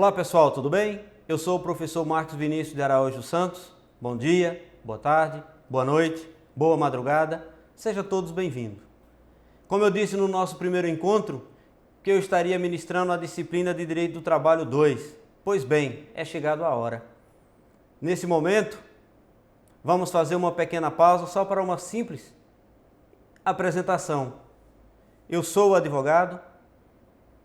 Olá pessoal, tudo bem? Eu sou o professor Marcos Vinícius de Araújo Santos. Bom dia, boa tarde, boa noite, boa madrugada. Sejam todos bem-vindos. Como eu disse no nosso primeiro encontro, que eu estaria ministrando a disciplina de Direito do Trabalho 2. Pois bem, é chegado a hora. Nesse momento, vamos fazer uma pequena pausa só para uma simples apresentação. Eu sou advogado,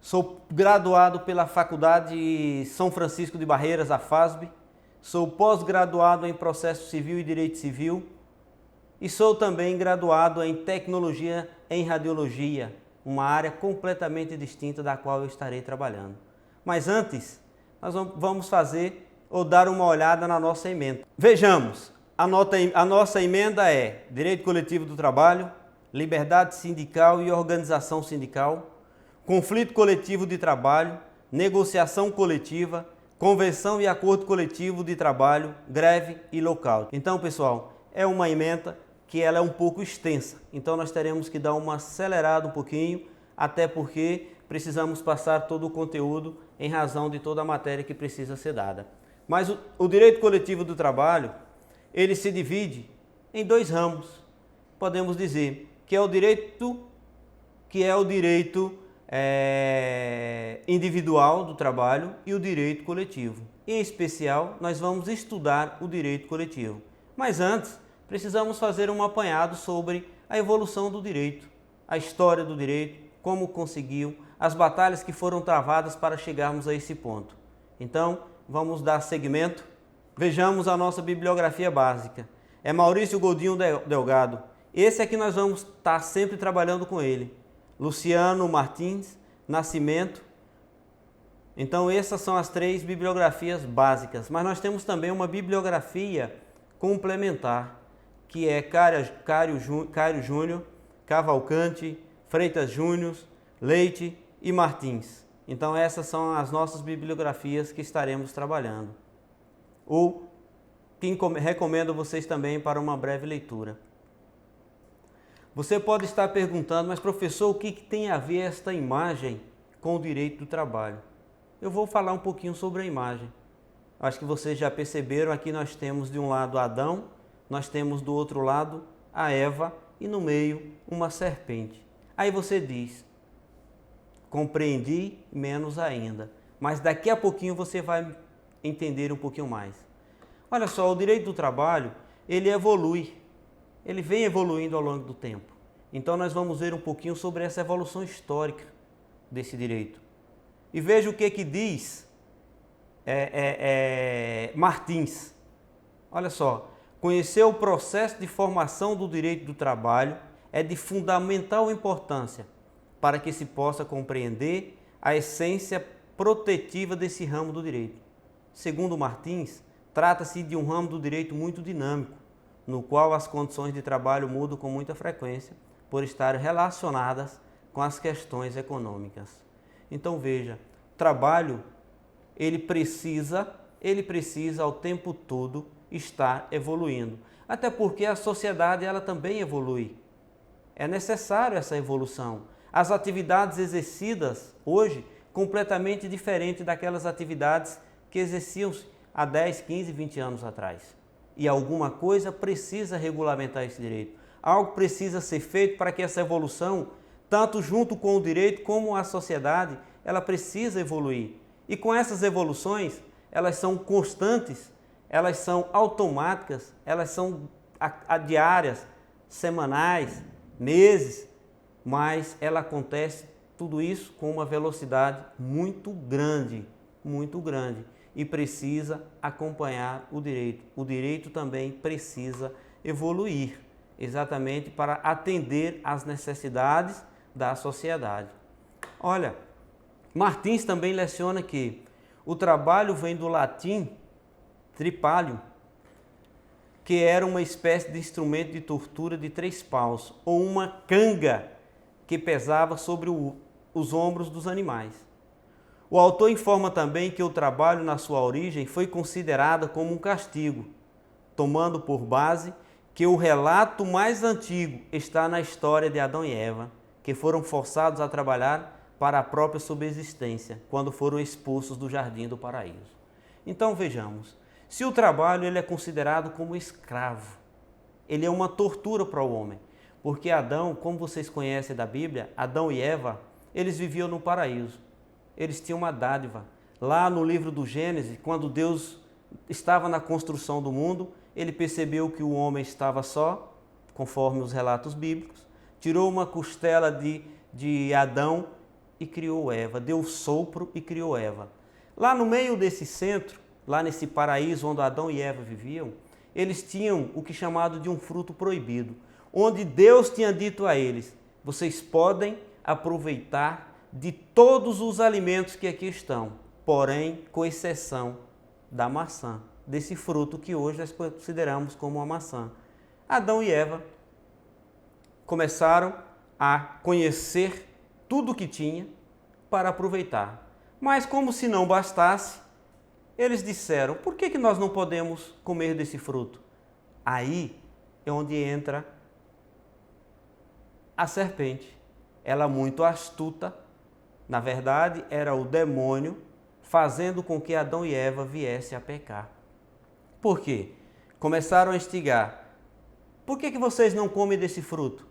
sou graduado pela Faculdade São Francisco de Barreiras, a FASB, sou pós-graduado em Processo Civil e Direito Civil e sou também graduado em Tecnologia em Radiologia, uma área completamente distinta da qual eu estarei trabalhando. Mas antes, nós vamos fazer ou dar uma olhada na nossa emenda. Vejamos, a nossa emenda é Direito Coletivo do Trabalho, Liberdade Sindical e Organização Sindical, Conflito coletivo de trabalho, negociação coletiva, convenção e acordo coletivo de trabalho, greve e lockout. Então, pessoal, é uma ementa que ela é um pouco extensa. Então, nós teremos que dar uma acelerada um pouquinho, até porque precisamos passar todo o conteúdo em razão de toda a matéria que precisa ser dada. Mas o direito coletivo do trabalho, ele se divide em dois ramos. Podemos dizer que é o direito individual do trabalho e o direito coletivo. Em especial, nós vamos estudar o direito coletivo. Mas antes, precisamos fazer um apanhado sobre a evolução do direito, a história do direito, como conseguiu, as batalhas que foram travadas para chegarmos a esse ponto. Então, vamos dar seguimento. Vejamos a nossa bibliografia básica. É Maurício Godinho Delgado. Esse é que nós vamos estar sempre trabalhando com ele. Luciano Martins Nascimento. Então essas são as três bibliografias básicas, mas nós temos também uma bibliografia complementar, que é Cário Júnior, Cavalcante, Freitas Júnior, Leite e Martins. Então essas são as nossas bibliografias que estaremos trabalhando. Ou que recomendo vocês também para uma breve leitura. Você pode estar perguntando, mas professor, o que tem a ver esta imagem com o direito do trabalho? Eu vou falar um pouquinho sobre a imagem. Acho que vocês já perceberam, aqui nós temos de um lado Adão, nós temos do outro lado a Eva e no meio uma serpente. Aí você diz, compreendi menos ainda, mas daqui a pouquinho você vai entender um pouquinho mais. Olha só, o direito do trabalho, ele evolui. Ele vem evoluindo ao longo do tempo. Então nós vamos ver um pouquinho sobre essa evolução histórica desse direito. E veja o que diz Martins. Olha só, conhecer o processo de formação do direito do trabalho é de fundamental importância para que se possa compreender a essência protetiva desse ramo do direito. Segundo Martins, trata-se de um ramo do direito muito dinâmico, no qual as condições de trabalho mudam com muita frequência por estarem relacionadas com as questões econômicas. Então veja, trabalho, ele precisa ao tempo todo estar evoluindo. Até porque a sociedade ela também evolui. É necessário essa evolução. As atividades exercidas hoje, completamente diferentes daquelas atividades que exerciam-se há 10, 15, 20 anos atrás. E alguma coisa precisa regulamentar esse direito. Algo precisa ser feito para que essa evolução, tanto junto com o direito como a sociedade, ela precisa evoluir. E com essas evoluções, elas são constantes, elas são automáticas, elas são diárias, semanais, meses, mas ela acontece tudo isso com uma velocidade muito grande, e precisa acompanhar o direito. O direito também precisa evoluir, exatamente para atender às necessidades da sociedade. Olha, Martins também leciona que o trabalho vem do latim tripalium, que era uma espécie de instrumento de tortura de 3 paus, ou uma canga que pesava sobre os ombros dos animais. O autor informa também que o trabalho, na sua origem, foi considerado como um castigo, tomando por base que o relato mais antigo está na história de Adão e Eva, que foram forçados a trabalhar para a própria subsistência, quando foram expulsos do jardim do paraíso. Então vejamos, se o trabalho ele é considerado como escravo, ele é uma tortura para o homem, porque Adão, como vocês conhecem da Bíblia, Adão e Eva, eles viviam no paraíso, eles tinham uma dádiva. Lá no livro do Gênesis, quando Deus estava na construção do mundo, ele percebeu que o homem estava só, conforme os relatos bíblicos, tirou uma costela de Adão e criou Eva, deu sopro e criou Eva. Lá no meio desse centro, lá nesse paraíso onde Adão e Eva viviam, eles tinham o que é chamado de um fruto proibido, onde Deus tinha dito a eles, vocês podem aproveitar de todos os alimentos que aqui estão, porém, com exceção da maçã, desse fruto que hoje nós consideramos como uma maçã. Adão e Eva começaram a conhecer tudo o que tinha para aproveitar. Mas como se não bastasse, eles disseram, por que nós não podemos comer desse fruto? Aí é onde entra a serpente. Ela muito astuta, na verdade era o demônio, fazendo com que Adão e Eva viessem a pecar. Por quê? Começaram a instigar. Por que vocês não comem desse fruto?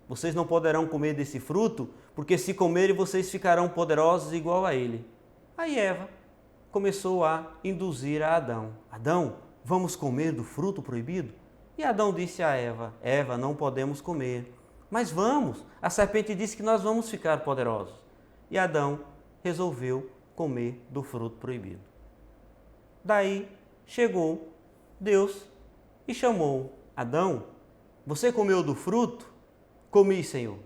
Vocês não poderão comer desse fruto, porque se comerem vocês ficarão poderosos igual a ele. Aí Eva começou a induzir a Adão. Adão, vamos comer do fruto proibido? E Adão disse a Eva, Eva, não podemos comer. Mas vamos, a serpente disse que nós vamos ficar poderosos. E Adão resolveu comer do fruto proibido. Daí chegou Deus e chamou Adão, você comeu do fruto? Comi, Senhor.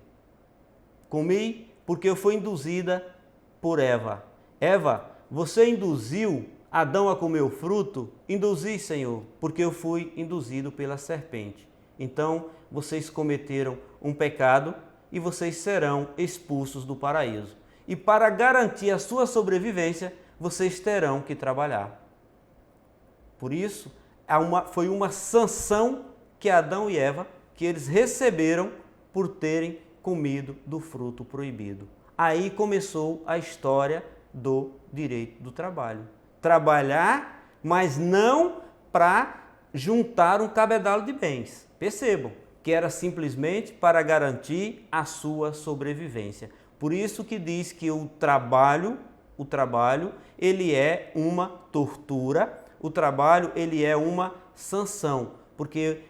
Comi porque eu fui induzida por Eva. Eva, você induziu Adão a comer o fruto? Induzi, Senhor, porque eu fui induzido pela serpente. Então, vocês cometeram um pecado e vocês serão expulsos do paraíso. E para garantir a sua sobrevivência, vocês terão que trabalhar. Por isso, foi uma sanção que Adão e Eva, que eles receberam por terem comido do fruto proibido. Aí começou a história do direito do trabalho. Trabalhar, mas não para juntar um cabedal de bens. Percebam que era simplesmente para garantir a sua sobrevivência. Por isso que diz que o trabalho, ele é uma tortura, o trabalho, ele é uma sanção, porque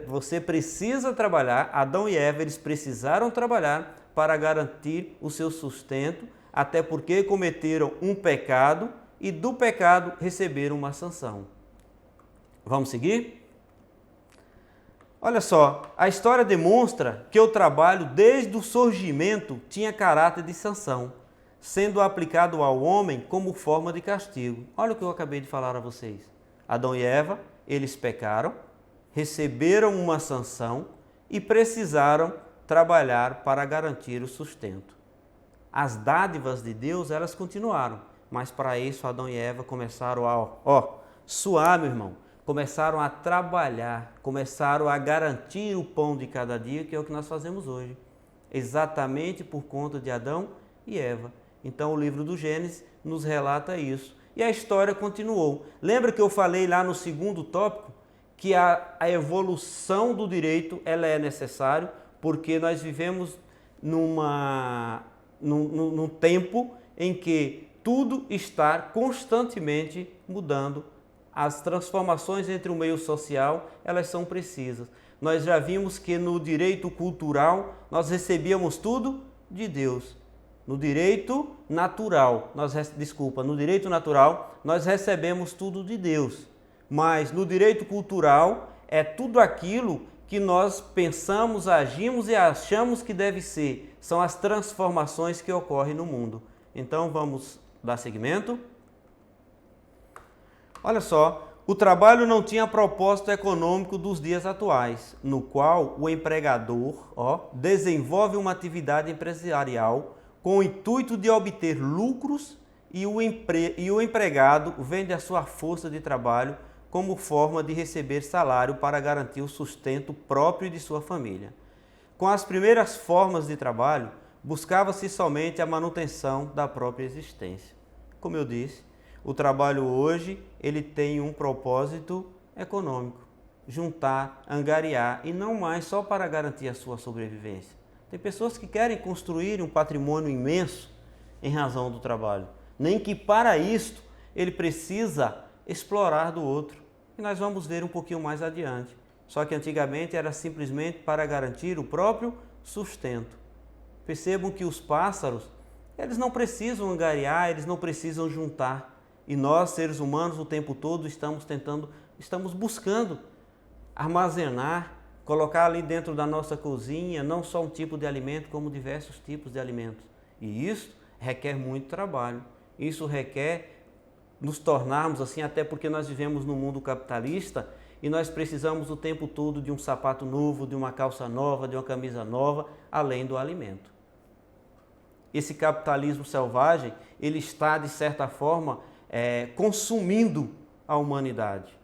você precisa trabalhar, Adão e Eva, eles precisaram trabalhar para garantir o seu sustento, até porque cometeram um pecado e do pecado receberam uma sanção. Vamos seguir? Olha só, a história demonstra que o trabalho, desde o surgimento, tinha caráter de sanção, sendo aplicado ao homem como forma de castigo. Olha o que eu acabei de falar a vocês. Adão e Eva, eles pecaram, receberam uma sanção e precisaram trabalhar para garantir o sustento. As dádivas de Deus, elas continuaram, mas para isso Adão e Eva começaram a suar, meu irmão. Começaram a trabalhar, começaram a garantir o pão de cada dia, que é o que nós fazemos hoje. Exatamente por conta de Adão e Eva. Então o livro do Gênesis nos relata isso. E a história continuou. Lembra que eu falei lá no segundo tópico que a evolução do direito ela é necessária, porque nós vivemos num tempo em que tudo está constantemente mudando. As transformações entre o meio social, elas são precisas. Nós já vimos que no direito cultural, nós recebíamos tudo de Deus. No direito natural, no direito natural, nós recebemos tudo de Deus. Mas no direito cultural, é tudo aquilo que nós pensamos, agimos e achamos que deve ser. São as transformações que ocorrem no mundo. Então, vamos dar seguimento. Olha só, o trabalho não tinha propósito econômico dos dias atuais, no qual o empregador desenvolve uma atividade empresarial com o intuito de obter lucros e o empregado vende a sua força de trabalho como forma de receber salário para garantir o sustento próprio de sua família. Com as primeiras formas de trabalho, buscava-se somente a manutenção da própria existência. Como eu disse, o trabalho hoje ele tem um propósito econômico, juntar, angariar e não mais só para garantir a sua sobrevivência. Tem pessoas que querem construir um patrimônio imenso em razão do trabalho, nem que para isto ele precisa explorar do outro. E nós vamos ver um pouquinho mais adiante. Só que antigamente era simplesmente para garantir o próprio sustento. Percebam que os pássaros, eles não precisam angariar, eles não precisam juntar. E nós, seres humanos, o tempo todo estamos buscando armazenar, colocar ali dentro da nossa cozinha, não só um tipo de alimento, como diversos tipos de alimentos. E isso requer muito trabalho. Isso requer nos tornarmos assim, até porque nós vivemos no mundo capitalista e nós precisamos o tempo todo de um sapato novo, de uma calça nova, de uma camisa nova, além do alimento. Esse capitalismo selvagem, ele está, de certa forma, consumindo a humanidade.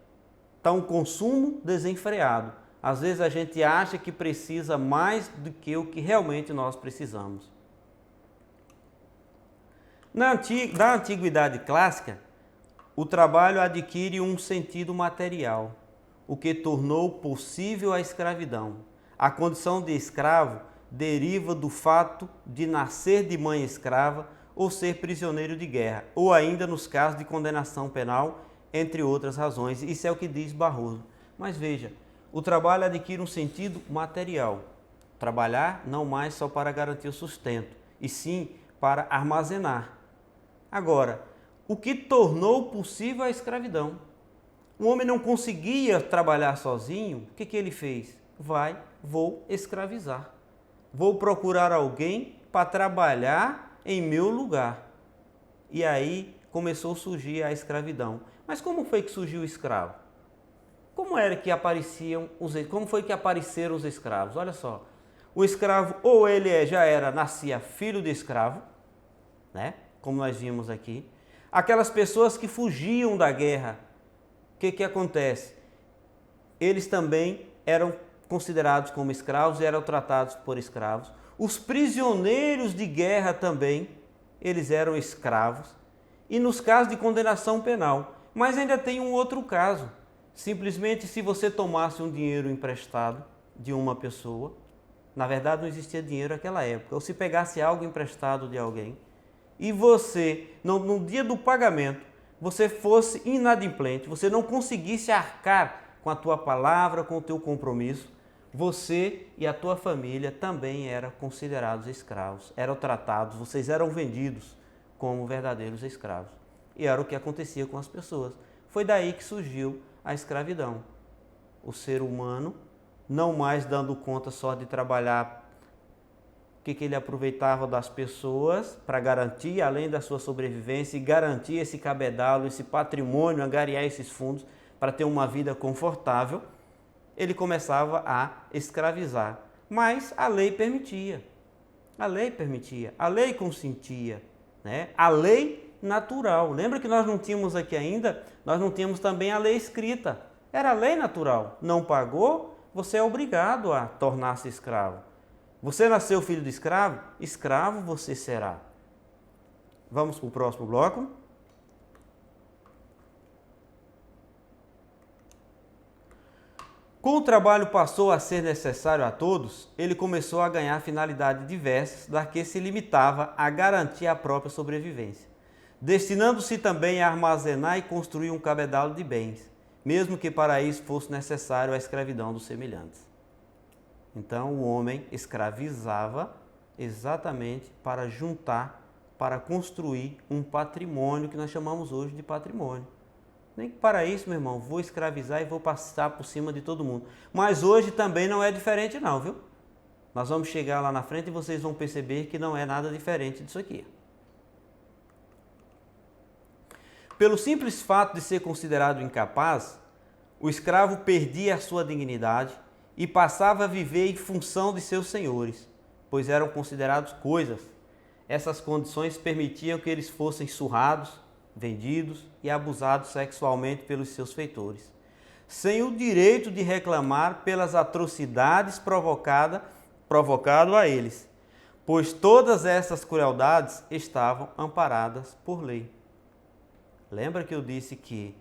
Está um consumo desenfreado. Às vezes a gente acha que precisa mais do que o que realmente nós precisamos. Na antiguidade clássica, o trabalho adquire um sentido material, o que tornou possível a escravidão. A condição de escravo deriva do fato de nascer de mãe escrava ou ser prisioneiro de guerra, ou ainda nos casos de condenação penal, entre outras razões. Isso é o que diz Barroso. Mas veja, o trabalho adquire um sentido material. Trabalhar não mais só para garantir o sustento, e sim para armazenar. Agora, o que tornou possível a escravidão? O homem não conseguia trabalhar sozinho, o que ele fez? Vou escravizar. Vou procurar alguém para trabalhar em meu lugar. E aí começou a surgir a escravidão. Mas como foi que surgiu o escravo? Como foi que apareceram os escravos? Olha só, o escravo ou ele nascia filho de escravo, né? Como nós vimos aqui. Aquelas pessoas que fugiam da guerra, o que acontece? Eles também eram considerados como escravos e eram tratados por escravos. Os prisioneiros de guerra também, eles eram escravos. E nos casos de condenação penal. Mas ainda tem um outro caso. Simplesmente se você tomasse um dinheiro emprestado de uma pessoa, na verdade não existia dinheiro naquela época, ou se pegasse algo emprestado de alguém, e você, no dia do pagamento, você fosse inadimplente, você não conseguisse arcar com a tua palavra, com o teu compromisso, você e a tua família também eram considerados escravos, eram tratados, vocês eram vendidos como verdadeiros escravos. E era o que acontecia com as pessoas. Foi daí que surgiu a escravidão. O ser humano, não mais dando conta só de trabalhar, o que ele aproveitava das pessoas para garantir, além da sua sobrevivência, e garantir esse cabedalo, esse patrimônio, angariar esses fundos para ter uma vida confortável, ele começava a escravizar. Mas a lei permitia, a lei consentia, né? A lei natural. Lembra que nós não tínhamos aqui ainda, nós não tínhamos também a lei escrita. Era a lei natural. Não pagou, você é obrigado a tornar-se escravo. Você nasceu filho de escravo? Escravo você será. Vamos para o próximo bloco. Com o trabalho passou a ser necessário a todos, ele começou a ganhar finalidades diversas, da que se limitava a garantir a própria sobrevivência, destinando-se também a armazenar e construir um cabedal de bens, mesmo que para isso fosse necessário a escravidão dos semelhantes. Então o homem escravizava exatamente para juntar, para construir um patrimônio que nós chamamos hoje de patrimônio. Nem que para isso, meu irmão, vou escravizar e vou passar por cima de todo mundo. Mas hoje também não é diferente não, viu? Nós vamos chegar lá na frente e vocês vão perceber que não é nada diferente disso aqui. Pelo simples fato de ser considerado incapaz, o escravo perdia a sua dignidade e passava a viver em função de seus senhores, pois eram considerados coisas. Essas condições permitiam que eles fossem surrados, vendidos e abusados sexualmente pelos seus feitores, sem o direito de reclamar pelas atrocidades provocado a eles. pois todas essas crueldades estavam amparadas por lei. Lembra que eu disse que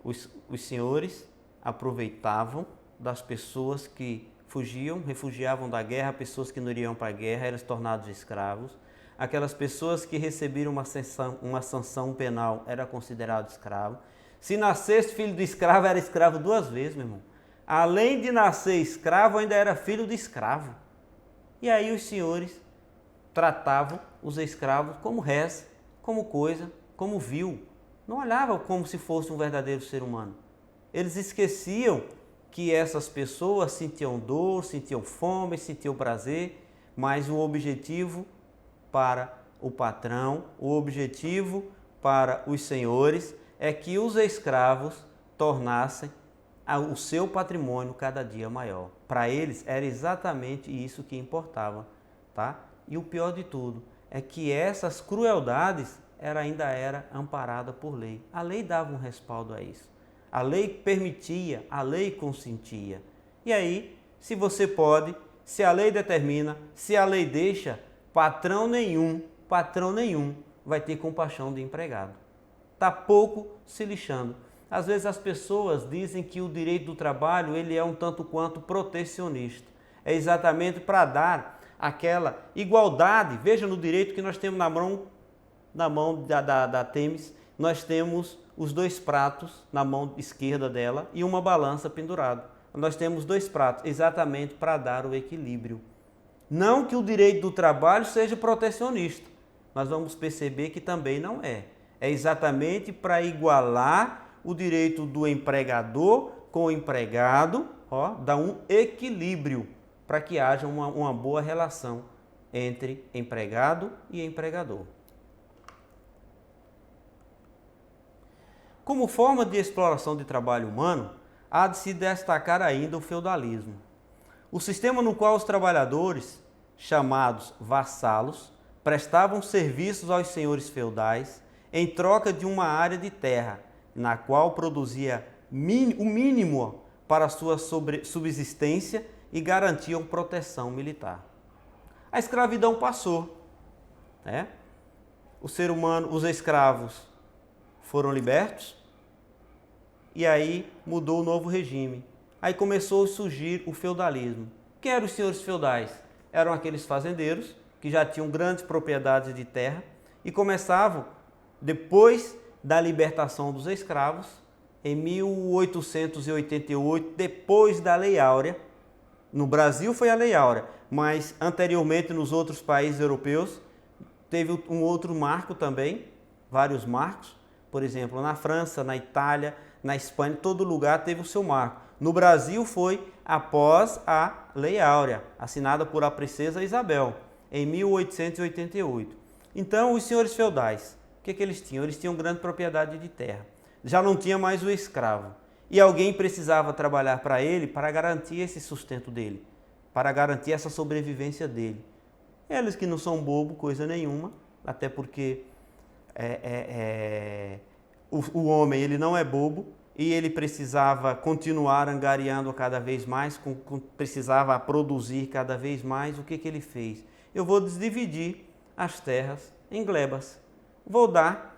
os senhores aproveitavam das pessoas que fugiam, refugiavam da guerra, pessoas que não iriam para a guerra, eram tornados escravos. Aquelas pessoas que receberam uma sanção penal eram considerados escravos. Se nascesse filho de escravo, era escravo duas vezes, meu irmão. Além de nascer escravo, ainda era filho de escravo. E aí os senhores tratavam os escravos como res, como coisa, como vil. Não olhavam como se fosse um verdadeiro ser humano. Eles esqueciam que essas pessoas sentiam dor, sentiam fome, sentiam prazer, mas o objetivo para o patrão, o objetivo para os senhores é que os escravos tornassem o seu patrimônio cada dia maior. Para eles era exatamente isso que importava, tá? E o pior de tudo é que essas crueldades ainda era amparada por lei. A lei dava um respaldo a isso. A lei permitia, a lei consentia. E aí, se você pode, se a lei determina, se a lei deixa, patrão nenhum vai ter compaixão do empregado. Está pouco se lixando. Às vezes as pessoas dizem que o direito do trabalho ele é um tanto quanto protecionista. É exatamente para dar aquela igualdade. Veja no direito que nós temos na mão da Temis, nós temos os dois pratos na mão esquerda dela e uma balança pendurada. Nós temos dois pratos, exatamente para dar o equilíbrio. Não que o direito do trabalho seja protecionista, nós vamos perceber que também não é. É exatamente para igualar o direito do empregador com o empregado, dá um equilíbrio para que haja uma boa relação entre empregado e empregador. Como forma de exploração de trabalho humano, há de se destacar ainda o feudalismo. O sistema no qual os trabalhadores, chamados vassalos, prestavam serviços aos senhores feudais em troca de uma área de terra, na qual produzia o mínimo para sua subsistência e garantiam proteção militar. A escravidão passou, né? O ser humano, os escravos foram libertos e aí mudou o novo regime. Aí começou a surgir o feudalismo. Quem eram os senhores feudais? Eram aqueles fazendeiros que já tinham grandes propriedades de terra e começavam, depois da libertação dos escravos, em 1888, depois da Lei Áurea. No Brasil foi a Lei Áurea, mas anteriormente nos outros países europeus teve um outro marco também, vários marcos. Por exemplo, na França, na Itália, na Espanha, todo lugar teve o seu marco. No Brasil foi após a Lei Áurea, assinada por a princesa Isabel, em 1888. Então, os senhores feudais, o que eles tinham? Eles tinham grande propriedade de terra. Já não tinha mais o escravo. E alguém precisava trabalhar para ele para garantir esse sustento dele, para garantir essa sobrevivência dele. Eles que não são bobo, coisa nenhuma, até porque o homem ele não é bobo e ele precisava continuar angariando cada vez mais, precisava produzir cada vez mais. O que ele fez? Eu vou dividir as terras em glebas. Vou dar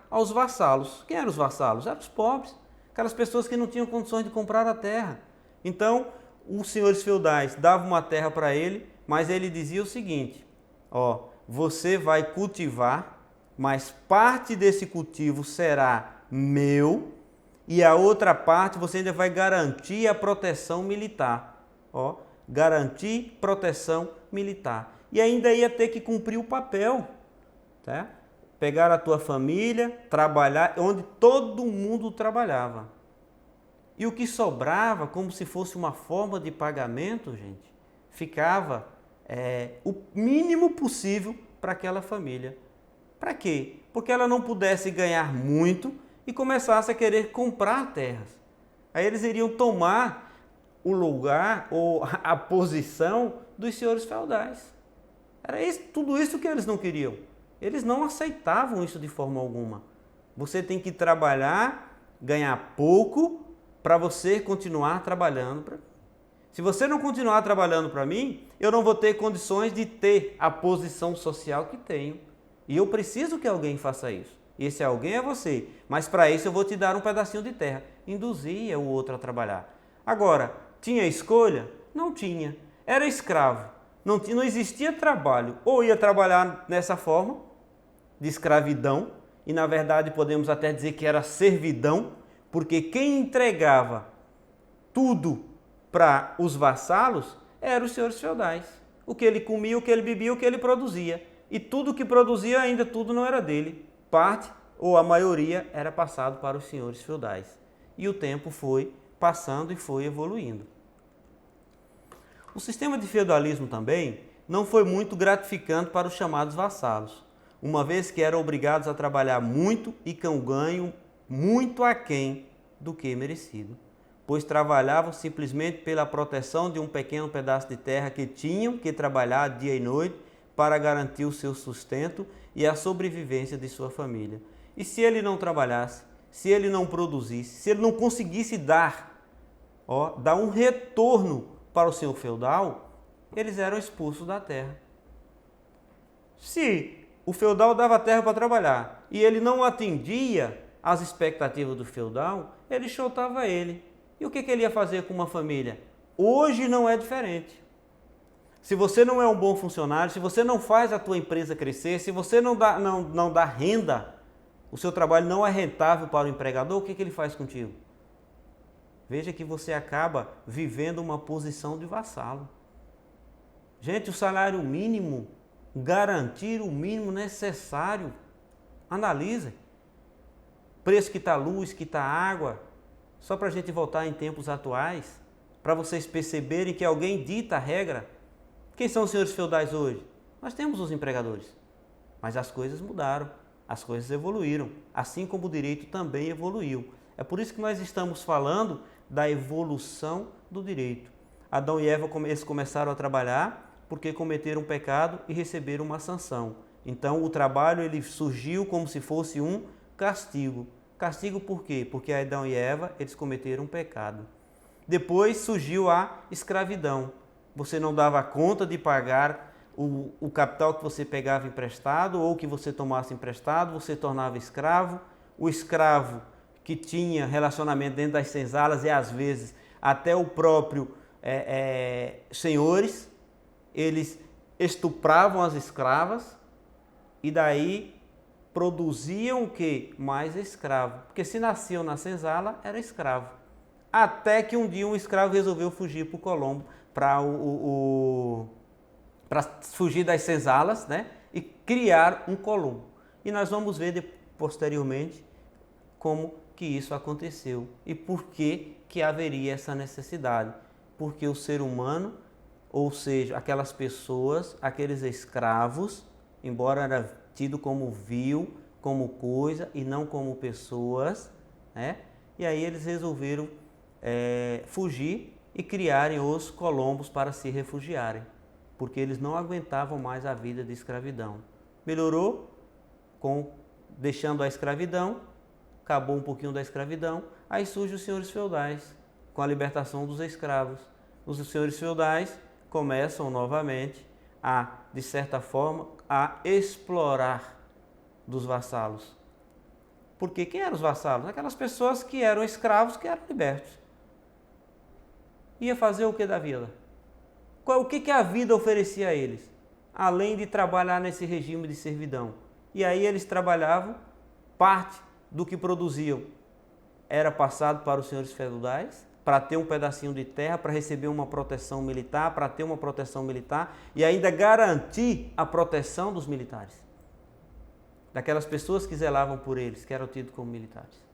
aos vassalos. Quem eram os vassalos? Eram os pobres, aquelas pessoas que não tinham condições de comprar a terra. Então, os senhores feudais davam uma terra para ele, mas ele dizia o seguinte: você vai cultivar, mas parte desse cultivo será meu e a outra parte você ainda vai garantir a proteção militar. Garantir proteção militar. E ainda ia ter que cumprir o papel, tá? Pegar a tua família, trabalhar onde todo mundo trabalhava. E o que sobrava, como se fosse uma forma de pagamento, gente, ficava o mínimo possível para aquela família. Para quê? Porque ela não pudesse ganhar muito e começasse a querer comprar terras. Aí eles iriam tomar o lugar ou a posição dos senhores feudais. Era tudo isso que eles não queriam. Eles não aceitavam isso de forma alguma. Você tem que trabalhar, ganhar pouco, para você continuar trabalhando. Se você não continuar trabalhando para mim, eu não vou ter condições de ter a posição social que tenho. E eu preciso que alguém faça isso. E esse alguém é você. Mas para isso eu vou te dar um pedacinho de terra. Induzia o outro a trabalhar. Agora, tinha escolha? Não tinha. Era escravo. Não existia trabalho. Ou ia trabalhar nessa forma de escravidão, e na verdade podemos até dizer que era servidão, porque quem entregava tudo para os vassalos eram os senhores feudais. O que ele comia, o que ele bebia, o que ele produzia. E tudo que produzia ainda tudo não era dele. Parte ou a maioria era passado para os senhores feudais. E o tempo foi passando e foi evoluindo. O sistema de feudalismo também não foi muito gratificante para os chamados vassalos, uma vez que eram obrigados a trabalhar muito e com ganho muito aquém do que merecido, pois trabalhavam simplesmente pela proteção de um pequeno pedaço de terra que tinham que trabalhar dia e noite para garantir o seu sustento e a sobrevivência de sua família. E se ele não trabalhasse, se ele não produzisse, se ele não conseguisse dar um retorno para o senhor feudal, eles eram expulsos da terra. Se o feudal dava terra para trabalhar e ele não atendia às expectativas do feudal, ele chutava ele. E o que ele ia fazer com uma família? Hoje não é diferente. Se você não é um bom funcionário, se você não faz a tua empresa crescer, se você não dá renda, o seu trabalho não é rentável para o empregador, o que ele faz contigo? Veja que você acaba vivendo uma posição de vassalo. Gente, o salário mínimo, garantir o mínimo necessário. Analise. Preço que está luz, que está água. Só para a gente voltar em tempos atuais, para vocês perceberem que alguém dita a regra. Quem são os senhores feudais hoje? Nós temos os empregadores. Mas as coisas mudaram, as coisas evoluíram, assim como o direito também evoluiu. É por isso que nós estamos falando da evolução do direito. Adão e Eva começaram a trabalhar porque cometeram um pecado e receberam uma sanção. Então o trabalho ele surgiu como se fosse um castigo. Castigo por quê? Porque Adão e Eva eles cometeram um pecado. Depois surgiu a escravidão. Você não dava conta de pagar o capital que você pegava emprestado ou que você tomasse emprestado, você tornava escravo. O escravo que tinha relacionamento dentro das senzalas e às vezes até o próprio senhores, eles estupravam as escravas e daí produziam o que? Mais escravo. Porque se nasciam na senzala, era escravo. Até que um dia um escravo resolveu fugir para o Colombo, para fugir das senzalas, né? E criar um Colombo. E nós vamos ver posteriormente como que isso aconteceu e por que haveria essa necessidade. Porque o ser humano, ou seja, aquelas pessoas, aqueles escravos, embora era tido como vil, como coisa e não como pessoas, né? E aí eles resolveram fugir e criarem os colombos para se refugiarem, porque eles não aguentavam mais a vida de escravidão. Melhorou deixando a escravidão, acabou um pouquinho da escravidão, aí surgem os senhores feudais, com a libertação dos escravos. Os senhores feudais começam novamente de certa forma, a explorar dos vassalos. Porque quem eram os vassalos? Aquelas pessoas que eram escravos, que eram libertos. Ia fazer o que da vida? O que a vida oferecia a eles? Além de trabalhar nesse regime de servidão. E aí eles trabalhavam, parte do que produziam era passado para os senhores feudais, para ter um pedacinho de terra, para receber uma proteção militar, para ter uma proteção militar e ainda garantir a proteção dos militares. Daquelas pessoas que zelavam por eles, que eram tidos como militares.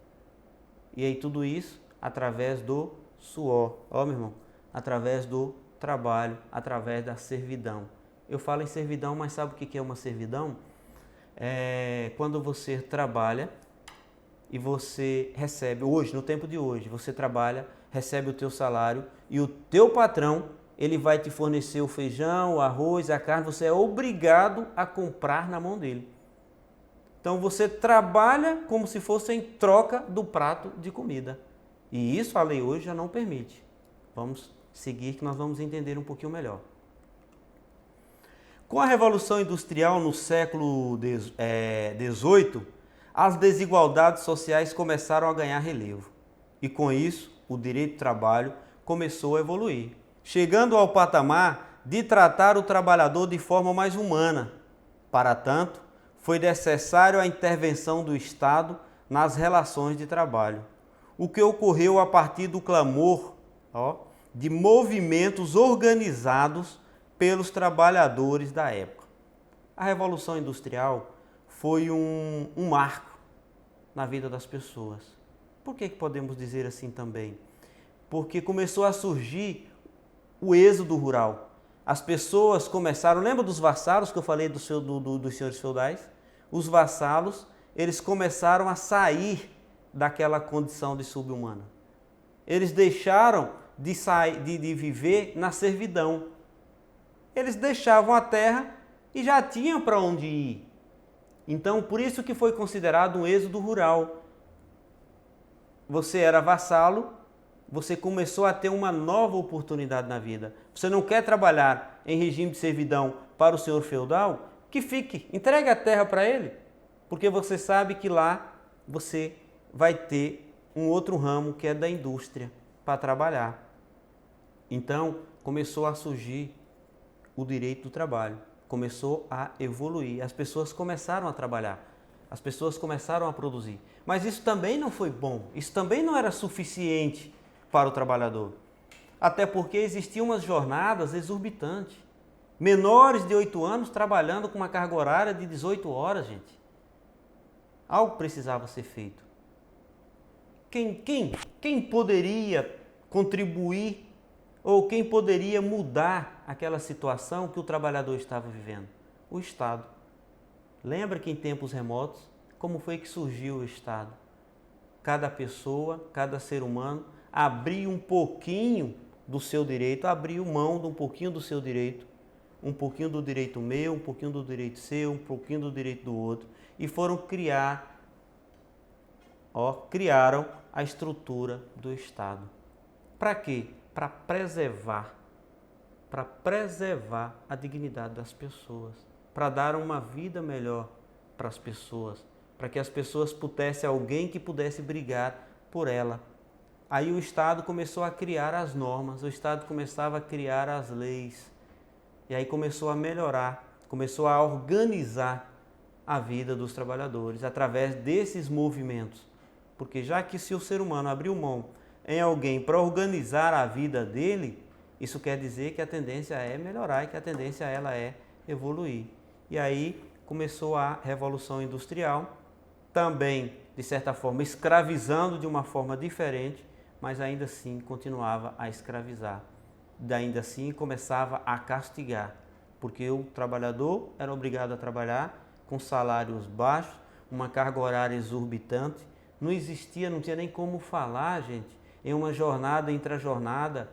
E aí tudo isso através do suor, meu irmão, através do trabalho, através da servidão. Eu falo em servidão, mas sabe o que é uma servidão? É quando você trabalha e você recebe, hoje, no tempo de hoje, você trabalha, recebe o teu salário e o teu patrão, ele vai te fornecer o feijão, o arroz, a carne, você é obrigado a comprar na mão dele. Então você trabalha como se fosse em troca do prato de comida. E isso a lei hoje já não permite. Vamos seguir que nós vamos entender um pouquinho melhor. Com a Revolução Industrial no século XVIII, as desigualdades sociais começaram a ganhar relevo. E com isso, o direito do trabalho começou a evoluir, chegando ao patamar de tratar o trabalhador de forma mais humana. Para tanto, foi necessário a intervenção do Estado nas relações de trabalho, o que ocorreu a partir do clamor de movimentos organizados pelos trabalhadores da época. A Revolução Industrial foi um marco na vida das pessoas. Por que podemos dizer assim também? Porque começou a surgir o êxodo rural. As pessoas começaram, lembra dos vassalos que eu falei dos senhores feudais? Os vassalos, eles começaram a sair daquela condição de subhumana. Eles deixaram de viver na servidão. Eles deixavam a terra e já tinham para onde ir. Então, por isso que foi considerado um êxodo rural. Você era vassalo, você começou a ter uma nova oportunidade na vida. Você não quer trabalhar em regime de servidão para o senhor feudal? Que fique, entregue a terra para ele, porque você sabe que lá você vai ter um outro ramo que é da indústria para trabalhar. Então, começou a surgir o direito do trabalho, começou a evoluir, as pessoas começaram a trabalhar, as pessoas começaram a produzir. Mas isso também não foi bom, isso também não era suficiente para o trabalhador. Até porque existiam umas jornadas exorbitantes. Menores de 8 anos trabalhando com uma carga horária de 18 horas, gente. Algo precisava ser feito. Quem poderia contribuir ou quem poderia mudar aquela situação que o trabalhador estava vivendo? O Estado. Lembra que em tempos remotos, como foi que surgiu o Estado? Cada pessoa, cada ser humano abriu um pouquinho do seu direito, abriu mão de um pouquinho do seu direito, um pouquinho do direito meu, um pouquinho do direito seu, um pouquinho do direito do outro, e foram criaram a estrutura do Estado. Para quê? Para preservar a dignidade das pessoas, para dar uma vida melhor para as pessoas, para que as pessoas pudessem, alguém que pudesse brigar por ela. Aí o Estado começou a criar as normas, o Estado começava a criar as leis, e aí começou a melhorar, começou a organizar a vida dos trabalhadores através desses movimentos. Porque já que se o ser humano abriu mão em alguém para organizar a vida dele, isso quer dizer que a tendência é melhorar e que a tendência ela é evoluir. E aí começou a Revolução Industrial, também, de certa forma, escravizando de uma forma diferente, mas ainda assim continuava a escravizar. Ainda assim começava a castigar, porque o trabalhador era obrigado a trabalhar com salários baixos, uma carga horária exorbitante, não existia, não tinha nem como falar, gente, em uma jornada, intra-jornada,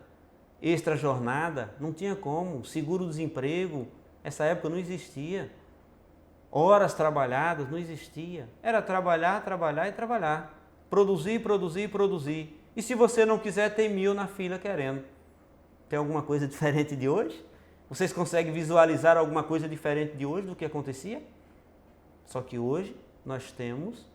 extra-jornada, não tinha como, seguro-desemprego, essa época não existia, horas trabalhadas não existia, era trabalhar, trabalhar e trabalhar, produzir, produzir, produzir, e se você não quiser, tem 1000 na fila querendo. Tem alguma coisa diferente de hoje? Vocês conseguem visualizar alguma coisa diferente de hoje do que acontecia? Só que hoje nós temos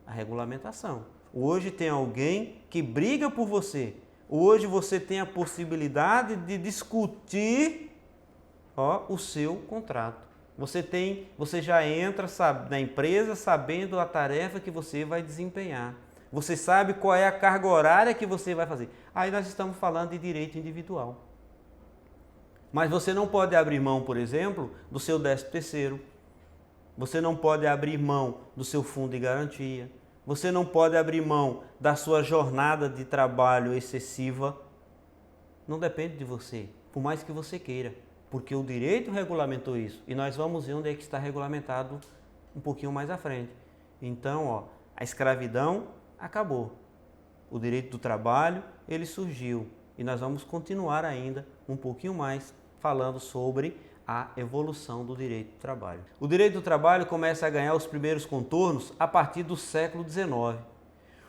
a regulamentação. Hoje tem alguém que briga por você. Hoje você tem a possibilidade de discutir o seu contrato. Você já entra na empresa sabendo a tarefa que você vai desempenhar. Você sabe qual é a carga horária que você vai fazer. Aí nós estamos falando de direito individual. Mas você não pode abrir mão, por exemplo, do seu 13º. Você não pode abrir mão do seu fundo de garantia. Você não pode abrir mão da sua jornada de trabalho excessiva. Não depende de você, por mais que você queira, porque o direito regulamentou isso. E nós vamos ver onde é que está regulamentado um pouquinho mais à frente. Então, a escravidão acabou. O direito do trabalho, ele surgiu. E nós vamos continuar ainda um pouquinho mais falando sobre a evolução do direito do trabalho. O direito do trabalho começa a ganhar os primeiros contornos a partir do século XIX.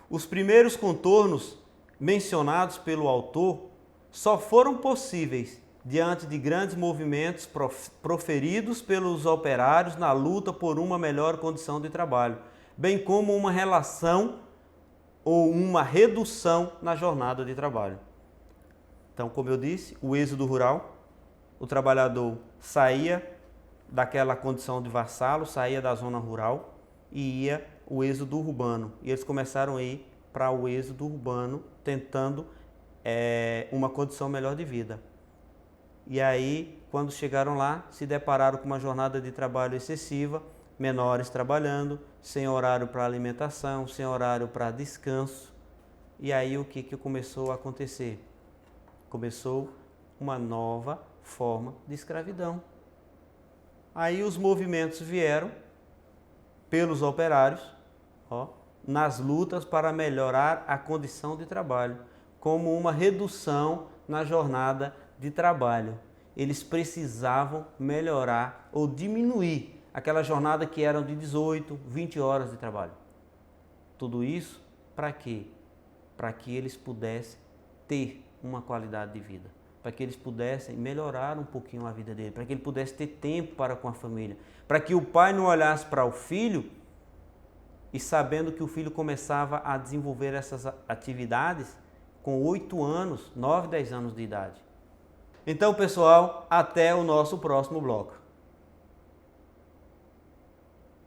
Os primeiros contornos mencionados pelo autor só foram possíveis diante de grandes movimentos proferidos pelos operários na luta por uma melhor condição de trabalho, bem como uma relação ou uma redução na jornada de trabalho. Então, como eu disse, o êxodo rural, o trabalhador saía daquela condição de vassalo, saía da zona rural e ia o êxodo urbano. E eles começaram a ir para o êxodo urbano, tentando uma condição melhor de vida. E aí, quando chegaram lá, se depararam com uma jornada de trabalho excessiva, menores trabalhando, sem horário para alimentação, sem horário para descanso. E aí o que começou a acontecer? Começou uma nova forma de escravidão. Aí os movimentos vieram pelos operários, nas lutas para melhorar a condição de trabalho, como uma redução na jornada de trabalho. Eles precisavam melhorar ou diminuir aquela jornada que eram de 18, 20 horas de trabalho. Tudo isso para quê? Para que eles pudessem ter uma qualidade de vida, para que eles pudessem melhorar um pouquinho a vida dele, para que ele pudesse ter tempo para com a família, para que o pai não olhasse para o filho e sabendo que o filho começava a desenvolver essas atividades com 8 anos, 9, 10 anos de idade. Então, pessoal, até o nosso próximo bloco.